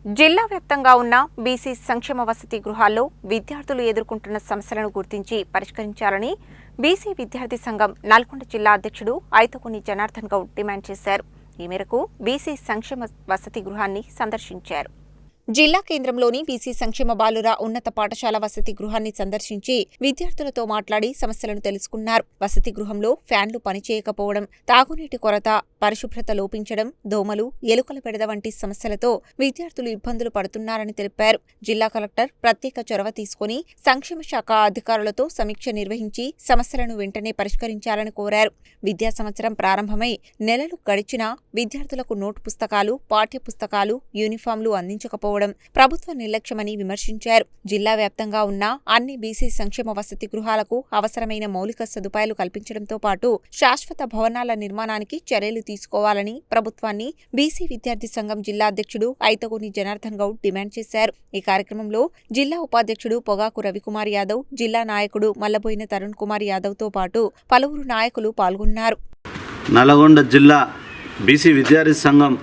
జిల్లా వ్యాప్తంగా ఉన్న బీసీ సంక్షేమ వసతి గృహాల్లో విద్యార్థులు ఎదుర్కొంటున్న సమస్యలను గుర్తించి పరిష్కరించాలని బీసీ విద్యార్థి సంఘం నల్గొండ జిల్లా అధ్యక్షుడు ఐతకోని జనార్దన్ గౌడ్ డిమాండ్ చేశారు. ఈ మేరకు బీసీ సంక్షేమ వసతి గృహాన్ని సందర్శించారు. జిల్లా కేంద్రంలోని బీసీ సంక్షేమ బాలుర ఉన్నత పాఠశాల వసతి గృహాన్ని సందర్శించి విద్యార్థులతో మాట్లాడి సమస్యలను తెలుసుకున్నారు. వసతి గృహంలో ఫ్యాన్లు పనిచేయకపోవడం, తాగునీటి కొరత, పరిశుభ్రత లోపించడం, దోమలు, ఎలుకల బెడద వంటి సమస్యలతో విద్యార్థులు ఇబ్బందులు పడుతున్నారని తెలిపారు. జిల్లా కలెక్టర్ ప్రత్యేక చొరవ తీసుకుని సంక్షేమ శాఖ అధికారులతో సమీక్ష నిర్వహించి సమస్యలను వెంటనే పరిష్కరించాలని కోరారు. విద్యా సంవత్సరం ప్రారంభమై నెలలు గడిచినా విద్యార్థులకు నోటు పుస్తకాలు, పాఠ్య పుస్తకాలు, యూనిఫామ్లు అందించకపోవడం ప్రభుత్వ నిర్లక్ష్యమని విమర్శించారు. జిల్లా వ్యాప్తంగా ఉన్న అన్ని బీసీ సంక్షేమ వసతి గృహాలకు అవసరమైన మౌలిక సదుపాయాలు కల్పించడంతో పాటు శాశ్వత భవనాల నిర్మాణానికి చర్యలు తీసుకోవాలని ప్రభుత్వాన్ని బీసీ విద్యార్థి సంఘం జిల్లా అధ్యక్షుడు ఐతకోని జనార్దన్ గౌడ్ డిమాండ్ చేశారు. ఈ కార్యక్రమంలో జిల్లా ఉపాధ్యక్షుడు పొగాకు రవికుమార్ యాదవ్, జిల్లా నాయకుడు మల్లబోయిన తరుణ్ కుమార్ యాదవ్ తో పాటు పలువురు నాయకులు పాల్గొన్నారు. నల్గొండ జిల్లా బీసీ విద్యార్థి సంఘం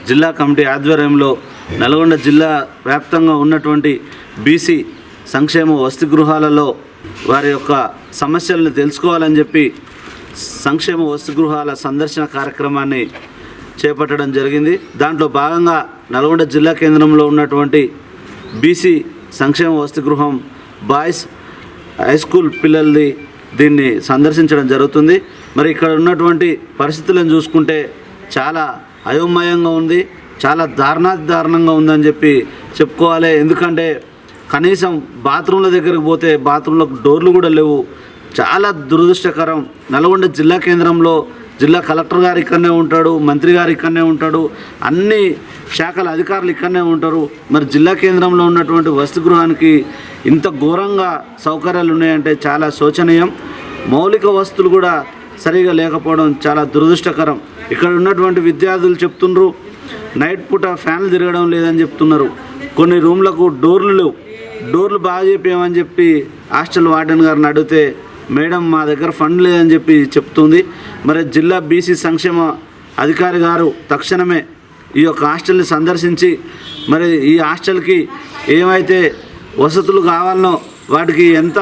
జిల్లా కమిటీ ఆధ్వర్యంలో నల్గొండ జిల్లా వ్యాప్తంగా ఉన్నటువంటి బీసీ సంక్షేమ వసతి గృహాలలో వారి యొక్క సమస్యలను తెలుసుకోవాలని చెప్పి సంక్షేమ వసతి గృహాల సందర్శన కార్యక్రమాన్ని చేపట్టడం జరిగింది. దాంట్లో భాగంగా నల్గొండ జిల్లా కేంద్రంలో ఉన్నటువంటి బీసీ సంక్షేమ వసతి గృహం బాయ్స్ హై స్కూల్ పిల్లలది దీన్ని సందర్శించడం జరుగుతుంది. మరి ఇక్కడ ఉన్నటువంటి పరిస్థితులను చూసుకుంటే చాలా అయోమయంగా ఉంది, చాలా దారుణంగా ఉందని చెప్పి చెప్పుకోవాలి. ఎందుకంటే కనీసం బాత్రూమ్ల దగ్గరకు పోతే బాత్రూంలకు డోర్లు కూడా లేవు. చాలా దురదృష్టకరం. నల్గొండ జిల్లా కేంద్రంలో జిల్లా కలెక్టర్ గారు ఇక్కడనే ఉంటాడు, మంత్రి గారు ఇక్కడనే ఉంటాడు, అన్ని శాఖల అధికారులు ఇక్కడనే ఉంటారు. మరి జిల్లా కేంద్రంలో ఉన్నటువంటి వసతి గృహానికి ఇంత ఘోరంగా సౌకర్యాలు ఉన్నాయంటే చాలా శోచనీయం. మౌలిక వసతులు కూడా సరిగా లేకపోవడం చాలా దురదృష్టకరం. ఇక్కడ ఉన్నటువంటి విద్యార్థులు చెప్తున్నారు, నైట్ పూట ఫ్యాన్లు తిరగడం లేదని చెప్తున్నారు. కొన్ని రూమ్లకు డోర్లు లేవు. డోర్లు బాగా చెప్పామని చెప్పి హాస్టల్ వార్డెన్ గారిని అడిగితే మేడం మా దగ్గర ఫండ్ లేదని చెప్పి చెప్తుంది. మరి జిల్లా బీసీ సంక్షేమ అధికారి గారు తక్షణమే ఈ యొక్క హాస్టల్ని సందర్శించి మరి ఈ హాస్టల్కి ఏమైతే వసతులు కావాలనో, వాటికి ఎంత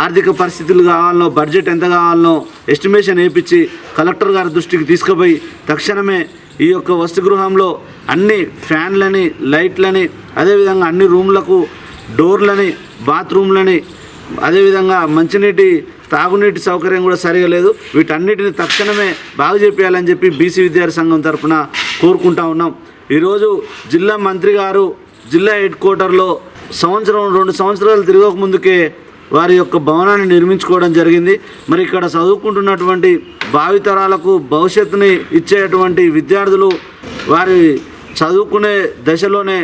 ఆర్థిక పరిస్థితులు కావాలనో, బడ్జెట్ ఎంత కావాలనో ఎస్టిమేషన్ వేయించి కలెక్టర్ గారి దృష్టికి తీసుకుపోయి తక్షణమే ఈ యొక్క వసతి గృహంలో అన్ని ఫ్యాన్లని, లైట్లని, అదేవిధంగా అన్ని రూమ్లకు డోర్లని, బాత్రూమ్లని, అదేవిధంగా మంచినీటి, తాగునీటి సౌకర్యం కూడా సరిగా లేదు. వీటన్నిటిని తక్షణమే బాగు చేయాలని చెప్పి బీసీ విద్యార్థి సంఘం తరఫున కోరుకుంటా ఉన్నాం. ఈరోజు జిల్లా మంత్రి గారు జిల్లా హెడ్ క్వార్టర్లో 2 సంవత్సరాలు తిరగక ముందుకే వారి యొక్క భవనాన్ని నిర్మించుకోవడం జరిగింది. మరి ఇక్కడ చదువుకుంటున్నటువంటి భావితరాలకు భవిష్యత్తుని ఇచ్చేటువంటి విద్యార్థులు వారి చదువుకునే దశలోనే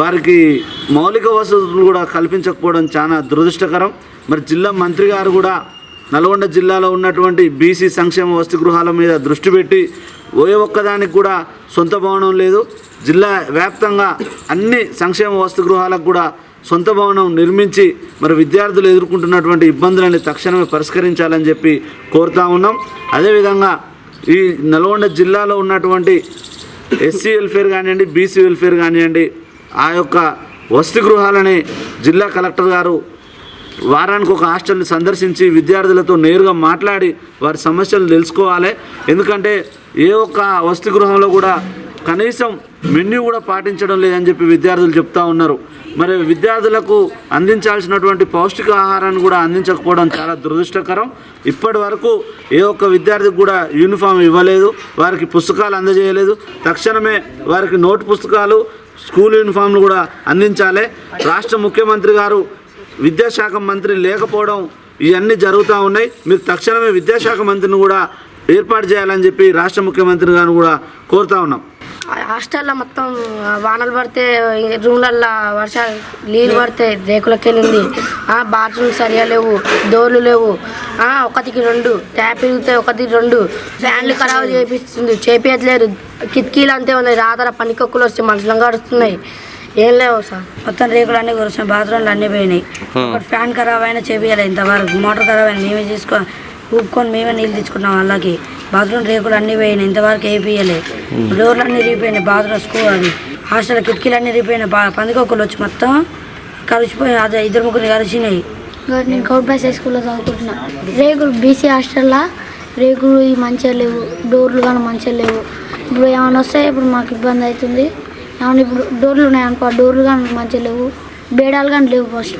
వారికి మౌలిక వసతులు కూడా కల్పించకపోవడం చాలా దురదృష్టకరం. మరి జిల్లా మంత్రి గారు కూడా నల్గొండ జిల్లాలో ఉన్నటువంటి బీసీ సంక్షేమ వసతి గృహాల మీద దృష్టి పెట్టి ఏ ఒక్కదానికి కూడా సొంత భవనం లేదు. జిల్లా వ్యాప్తంగా అన్ని సంక్షేమ వసతి గృహాలకు కూడా సొంత భవనం నిర్మించి మరి విద్యార్థులు ఎదుర్కొంటున్నటువంటి ఇబ్బందులని తక్షణమే పరిష్కరించాలని చెప్పి కోరుతా ఉన్నాం. అదేవిధంగా ఈ నల్గొండ జిల్లాలో ఉన్నటువంటి ఎస్సీ వెల్ఫేర్ కానివ్వండి, బీసీ వెల్ఫేర్ కానివ్వండి, ఆ యొక్క వసతి గృహాలని జిల్లా కలెక్టర్ గారు వారానికి ఒక హాస్టల్ని సందర్శించి విద్యార్థులతో నేరుగా మాట్లాడి వారి సమస్యలు తెలుసుకోవాలి. ఎందుకంటే ఏ ఒక్క వసతి గృహంలో కూడా కనీసం మెన్యూ కూడా పాటించడం లేదని చెప్పి విద్యార్థులు చెప్తా ఉన్నారు. మరి విద్యార్థులకు అందించాల్సినటువంటి పౌష్టికాహారాన్ని కూడా అందించకపోవడం చాలా దురదృష్టకరం. ఇప్పటి వరకు ఏ ఒక్క విద్యార్థికి కూడా యూనిఫామ్ ఇవ్వలేదు, వారికి పుస్తకాలు అందజేయలేదు. తక్షణమే వారికి నోటు పుస్తకాలు, స్కూల్ యూనిఫామ్లు కూడా అందించాలి. రాష్ట్ర ముఖ్యమంత్రి గారు విద్యాశాఖ మంత్రి లేకపోవడం ఇవన్నీ జరుగుతూ ఉన్నాయి. మీరు తక్షణమే విద్యాశాఖ మంత్రిని కూడా ఏర్పాటు చేయాలని చెప్పి రాష్ట్ర ముఖ్యమంత్రి గారిని కూడా కోరుతా ఉన్నాం. హాస్టల్లో మొత్తం వానలు పడితే రూమ్లల్లో వర్షాలు నీళ్ళు పడితే రేకులకి వెళ్ళింది. బాత్రూమ్ సరిగా లేవు, డోర్లు లేవు, 1కి 2 ట్యాప్ ఇరిగితే 1కి 2 ఫ్యాన్లు ఖరాబ్ చేపించలేరు. కిటికీలు అంతే ఉన్నాయి, రాతర పనికొక్కులు వస్తే మనుషులం గడుస్తున్నాయి. ఏం లేవు సార్, మొత్తం రేకులు అన్నీ కురుస్తున్నాయి, బాత్రూమ్లు అన్నీ పోయినాయి. ఫ్యాన్ ఖరాబ్ అయినా చేపియాలి. ఇంతవరకు మోటార్ ఖరాబ్ అయినా మేమే ఊపుకొని మేమే నీళ్ళు తెచ్చుకున్నాం. వాళ్ళకి బాత్రూమ్ రేకులు అన్నీ పోయినాయి, ఇంతవరకు వేపియలే. డోర్లు అన్నీ రిగిపోయినాయి, బాత్రూమ్ స్కూల్ అది హాస్టల్ కిటికీలన్నీ రిపోయిన పందికొక్కలు వచ్చి మొత్తం కలిసిపోయి అదే 2-3 కలిసినాయి. నేను గౌడ్ బాయ్స్ హై స్కూల్లో చదువుకుంటున్నా. రేకులు బీసీ హాస్టల్లో రేకులు మంచిగా లేవు, డోర్లు కానీ మంచిగా లేవు. ఇప్పుడు ఏమైనా వస్తే ఇప్పుడు మాకు ఇబ్బంది అవుతుంది. ఏమైనా ఇప్పుడు డోర్లు ఉన్నాయనుకో, డోర్లు కానీ మంచిగా లేవు, బేడాలు కానీ లేవు. ఫస్ట్